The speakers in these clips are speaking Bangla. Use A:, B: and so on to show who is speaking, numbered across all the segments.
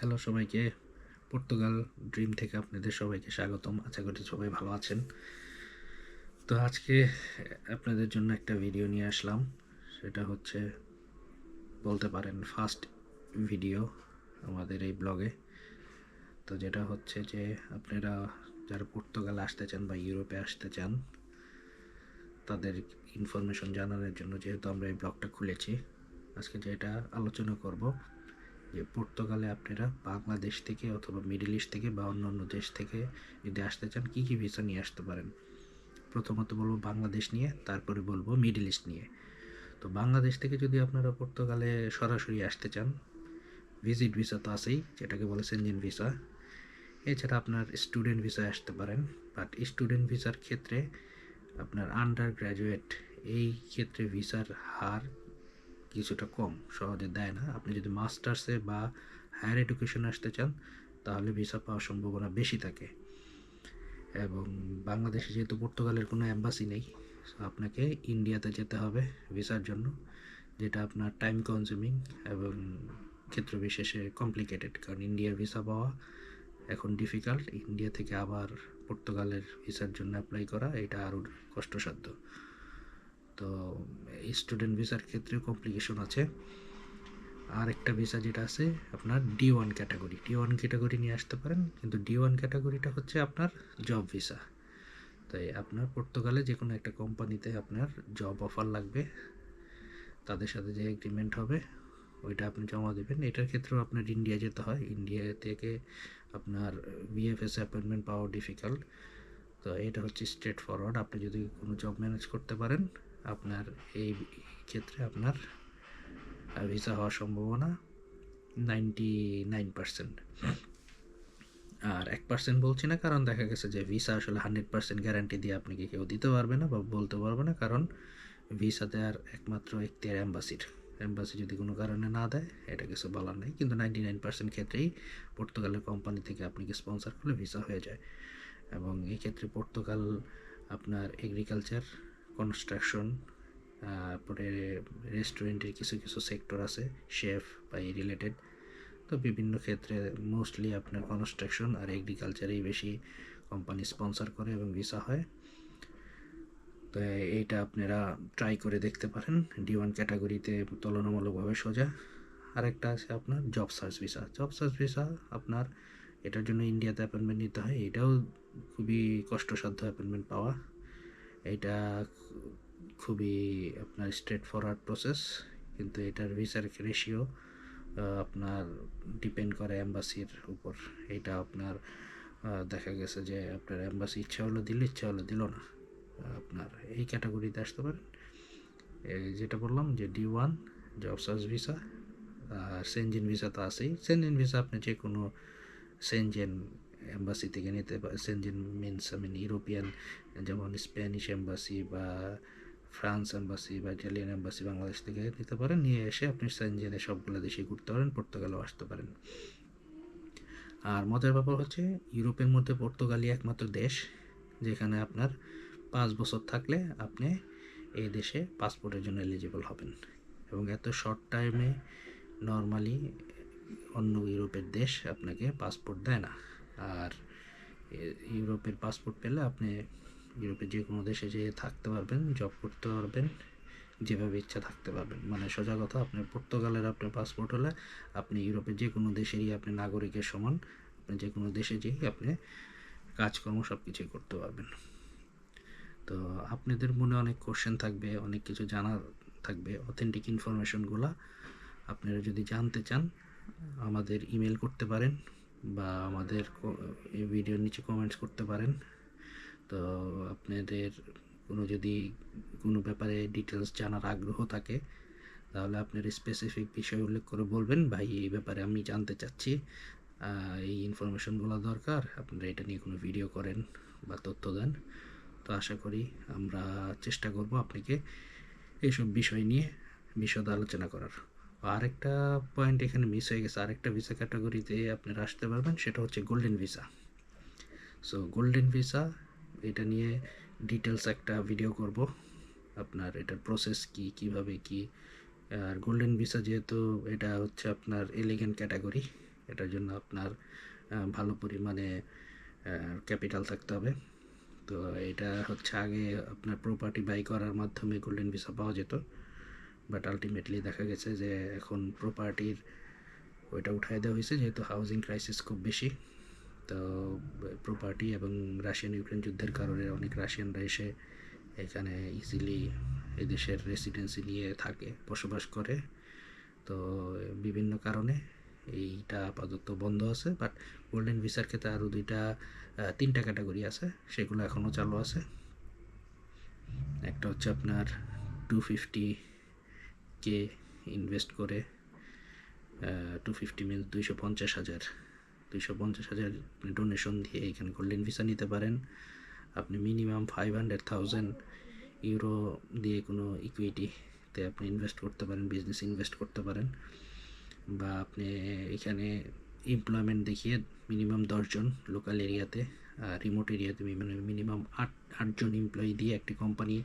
A: হ্যালো সবাইকে, পর্তুগাল ড্রিম থেকে আপনাদের সবাইকে স্বাগতম। আশা করি সবাই ভালো আছেন। তো আজকে আপনাদের জন্য একটা ভিডিও নিয়ে আসলাম। সেটা হচ্ছে বলতে পারেন ফার্স্ট ভিডিও আমাদের এই ব্লগে। তো যেটা হচ্ছে যে আপনারা যারা পর্তুগালে আসতে চান বা ইউরোপে আসতে চান তাদের ইনফরমেশন জানানোর জন্য যেহেতু আমরা এই ব্লগটা খুলেছি, আজকে যেটা আলোচনা করব যে পর্তুগালে আপনারা বাংলাদেশ থেকে অথবা মিডল ইস্ট থেকে বা অন্য দেশ থেকে যদি আসতে চান কী কী ভিসা নিয়ে আসতে পারেন। প্রথমত বলবো বাংলাদেশ নিয়ে, তারপরে বলবো মিডল ইস্ট নিয়ে। তো বাংলাদেশ থেকে যদি আপনারা পর্তুগালে সরাসরি আসতে চান, ভিজিট ভিসা তো আছেই, যেটাকে বলে সেনজেন ভিসা। এছাড়া আপনার স্টুডেন্ট ভিসায় আসতে পারেন, বাট স্টুডেন্ট ভিসার ক্ষেত্রে আপনার আন্ডার গ্র্যাজুয়েট এই ক্ষেত্রে ভিসার হার কিছুটা কম, সহজে দেয় না। আপনি যদি মাস্টার্সে বা হায়ার এডুকেশনে আসতে চান তাহলে ভিসা পাওয়ার সম্ভাবনা বেশি থাকে। এবং বাংলাদেশে যেহেতু পর্তুগালের কোনো অ্যাম্বাসি নেই, আপনাকে ইন্ডিয়াতে যেতে হবে ভিসার জন্য, যেটা আপনার টাইম কনজিউমিং এবং ক্ষেত্র বিশেষে কমপ্লিকেটেড, কারণ ইন্ডিয়ার ভিসা পাওয়া এখন ডিফিকাল্ট। ইন্ডিয়া থেকে আবার পর্তুগালের ভিসার জন্য অ্যাপ্লাই করা এটা আরও কষ্টসাধ্য। তো স্টুডেন্ট ভিসার ক্ষেত্রেও কমপ্লিকেশন আছে। আর একটা ভিসা যেটা আছে আপনার D1 ক্যাটাগরি, D1 ক্যাটাগরি নিয়ে আসতে পারেন, কিন্তু D1 ক্যাটাগরিটা হচ্ছে আপনার জব ভিসা। তাই আপনার পর্তুগালে যে কোনো একটা কোম্পানিতে আপনার জব অফার লাগবে, তাদের সাথে যে এগ্রিমেন্ট হবে ওইটা আপনি জমা দেবেন। এটার ক্ষেত্রেও আপনার ইন্ডিয়া যেতে হয়, ইন্ডিয়া থেকে আপনার VFS অ্যাপয়েন্টমেন্ট পাওয়া ডিফিকাল্ট। তো এটা হচ্ছে স্ট্রেট ফরওয়ার্ড। আপনি যদি কোনো জব ম্যানেজ করতে পারেন আপনার এই ক্ষেত্রে আপনার ভিসা হওয়ার সম্ভাবনা 99%। আর 1% বলছি না, কারণ দেখা গেছে যে ভিসা আসলে 100% গ্যারান্টি দিয়ে আপনাকে কেউ দিতে পারবে না বা বলতে পারবে না, কারণ ভিসা দেওয়ার একমাত্র এখতিয়ার অ্যাম্বাসি যদি কোনো কারণে না দেয় এটা কিছু বলার নেই। কিন্তু 99% ক্ষেত্রেই পর্তুগালের কোম্পানি থেকে আপনাকে স্পন্সর করলে ভিসা হয়ে যায়। এবং এই ক্ষেত্রে পর্তুগাল আপনার এগ্রিকালচার, কনস্ট্রাকশন, তারপরে রেস্টুরেন্টের কিছু কিছু সেক্টর আছে, শেফ বা এই রিলেটেড। তো বিভিন্ন ক্ষেত্রে মোস্টলি আপনার কনস্ট্রাকশন আর এগ্রিকালচারেই বেশি কোম্পানি স্পন্সর করে এবং ভিসা হয়। তো এইটা আপনারা ট্রাই করে দেখতে পারেন। D1 ক্যাটাগরিতে তুলনামূলকভাবে সোজা। আরেকটা আছে আপনার জব সার্চ ভিসা। আপনার এটার জন্য ইন্ডিয়াতে অ্যাপয়েন্টমেন্ট নিতে হয়, এটাও খুবই কষ্টসাধ্য অ্যাপয়েন্টমেন্ট পাওয়া। এটা খুবই আপনার স্ট্রেট ফরওয়ার্ড প্রসেস, কিন্তু এটার ভিসার রেশিও আপনার ডিপেন্ড করে অ্যাম্বাসির উপর। এটা আপনার দেখা গেছে যে আপনার অ্যাম্বাসি ইচ্ছা হলো দিল, ইচ্ছা হলো দিল না। আপনার এই ক্যাটাগরিতে আসতে পারেন। যেটা বললাম যে D1 জব সার্চ ভিসা। আর সেনজেন ভিসা তো আছেই। সেনজেন ভিসা আপনি যে কোনো সেনজেন এম্বাসি থেকে নিতে পারেন। সেনজেন মিনস ইউরোপিয়ান, যেমন স্প্যানিশ এম্বাসি বা ফ্রান্স এম্বাসি বা ইটালিয়ান এম্বাসি বাংলাদেশ থেকে নিতে পারেন। নিয়ে এসে আপনি সেনজেনে সবগুলো দেশে ঘুরতে পারেন, পর্তুগালেও আসতে পারেন। আর মজার ব্যাপার হচ্ছে ইউরোপের মধ্যে পর্তুগালই একমাত্র দেশ যেখানে আপনার 5 বছর থাকলে আপনি এই দেশে পাসপোর্টের জন্য এলিজিবল হবেন। এবং এত শর্ট টাইমে নর্মালি অন্য ইউরোপের দেশ আপনাকে পাসপোর্ট দেয় না। আর ইউরোপের পাসপোর্ট পেলে আপনি ইউরোপের যে কোনো দেশে যেয়ে থাকতে পারবেন, জব করতে পারবেন, যেভাবে ইচ্ছা থাকতে পারবেন। মানে সোজা কথা, আপনার পর্তুগালের আপনার পাসপোর্ট হলে আপনি ইউরোপের যে কোনো দেশেরই আপনি নাগরিকের সমান। আপনি যে কোনো দেশে যেয়ে আপনি কাজকর্ম সব কিছুই করতে পারবেন। তো আপনাদের মনে অনেক কোশ্চেন থাকবে, অনেক কিছু জানার থাকবে। অথেন্টিক ইনফরমেশনগুলো আপনারা যদি জানতে চান আমাদের ইমেল করতে পারেন বা আমাদের এই ভিডিওর নিচে কমেন্টস করতে পারেন। তো আপনাদের যদি কোনো ব্যাপারে ডিটেলস জানার আগ্রহ থাকে তাহলে আপনার স্পেসিফিক বিষয় উল্লেখ করে বলবেন, ভাই এই ব্যাপারে আমি জানতে চাচ্ছি, এই ইনফরমেশনগুলো দরকার, আপনারা এটা নিয়ে কোনো ভিডিও করেন বা তথ্য দেন। তো আশা করি আমরা চেষ্টা করব আপনাকে এইসব বিষয় নিয়ে বিশদ আলোচনা করার। আরেকটা পয়েন্ট এখানে মিস হয়ে গেছে, আরেকটা ভিসা ক্যাটাগরিতে আপনারা আসতে পারবেন, সেটা হচ্ছে golden visa. So golden visa এটা নিয়ে ডিটেলস একটা ভিডিও করব, আপনার এটার প্রসেস কি, কিভাবে কি। আর গোল্ডেন ভিসা যেহেতু এটা হচ্ছে আপনার এলিগেন্ট ক্যাটাগরি, এটার জন্য আপনার ভালো পরিমাণে ক্যাপিটাল থাকতে হবে। তো এটা হচ্ছে আগে আপনার প্রপার্টি বাই করার মাধ্যমে গোল্ডেন ভিসা পাওয়া যেত, বাট আলটিমেটলি দেখা গেছে যে এখন প্রপার্টির ওইটা উঠাই দেওয়া হয়েছে, যেহেতু হাউজিং ক্রাইসিস খুব বেশি। তো প্রপার্টি এবং রাশিয়ান ইউক্রেন যুদ্ধের কারণে অনেক রাশিয়ানরা এসে এখানে ইজিলি এদেশের রেসিডেন্সি নিয়ে থাকে, বসবাস করে। তো বিভিন্ন কারণে এইটা আপাতত বন্ধ আছে, বাট গোল্ডেন ভিসার ক্ষেত্রে আরও তিনটা ক্যাটাগরি আছে, সেগুলো এখনও চালু আছে। একটা হচ্ছে আপনার 250K ইনভেস্ট করে, 250 মিনস 250,000 ডোনেশন দিয়ে এখানে গোল্ডেন ভিসা নিতে পারেন। আপনি মিনিমাম 500,000 ইউরো দিয়ে কোনো ইকুইটিতে আপনি ইনভেস্ট করতে পারেন, বিজনেস ইনভেস্ট করতে পারেন, বা আপনি এখানে এমপ্লয়মেন্ট দেখিয়ে মিনিমাম 10 জন লোকাল এরিয়াতে, রিমোট এরিয়াতে মিনিমাম 8জন এমপ্লয়ি দিয়ে একটি কোম্পানি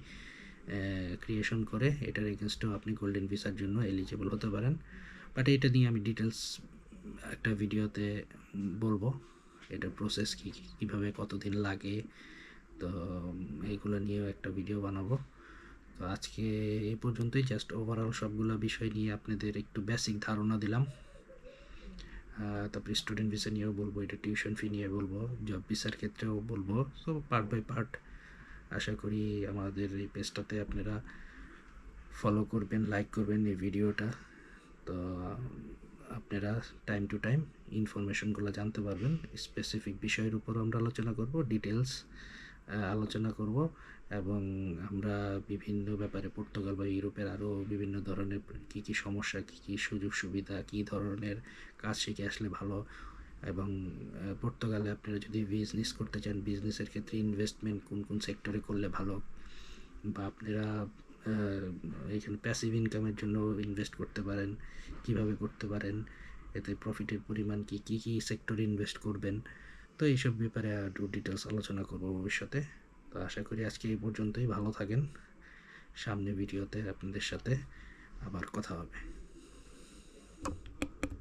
A: ক্রিয়েশন করে এটার এগেনস্টেও আপনি গোল্ডেন ভিসার জন্য এলিজিবল হতে পারেন। বাট এটা নিয়ে আমি ডিটেলস একটা ভিডিওতে বলবো, এটার প্রসেস কী, কীভাবে কতদিন লাগে, তো এইগুলো নিয়েও একটা ভিডিও বানাবো। তো আজকে এই পর্যন্তই, জাস্ট ওভারঅল সবগুলো বিষয় নিয়ে আপনাদের একটু বেসিক ধারণা দিলাম। তারপরে স্টুডেন্ট ভিসা নিয়েও বলবো, এটা টিউশন ফি নিয়ে বলবো, জব ভিসার ক্ষেত্রেও বলবো। সো পার্ট বাই পার্ট আশা করি আমাদের এই পেজটাতে আপনারা ফলো করবেন, লাইক করবেন এই ভিডিওটা। তো আপনারা টাইম টু টাইম ইনফরমেশনগুলো জানতে পারবেন। স্পেসিফিক বিষয়ের উপর আমরা আলোচনা করব, ডিটেলস আলোচনা করব, এবং আমরা বিভিন্ন ব্যাপারে পর্তুগাল বা ইউরোপের আরও বিভিন্ন ধরনের কী কী সমস্যা, কী কী সুযোগ সুবিধা, কী ধরনের কাজ শিখে আসলে ভালো, এবং পর্তুগালে আপনারা যদি বিজনেস করতে চান, বিজনেসের ক্ষেত্রে ইনভেস্টমেন্ট কোন কোন সেক্টরে করলে ভালো, বা আপনারা এখানে প্যাসিভ ইনকামের জন্য ইনভেস্ট করতে পারেন, কিভাবে করতে পারেন, এতে প্রফিটের পরিমাণ কী কী কী সেক্টরে ইনভেস্ট করবেন। তো এইসব ব্যাপারে আরও ডিটেলস আলোচনা করব ভবিষ্যতে। তো আশা করি আজকে এই পর্যন্তই, ভালো থাকেন। সামনে ভিডিওতে আপনাদের সাথে আবার কথা হবে।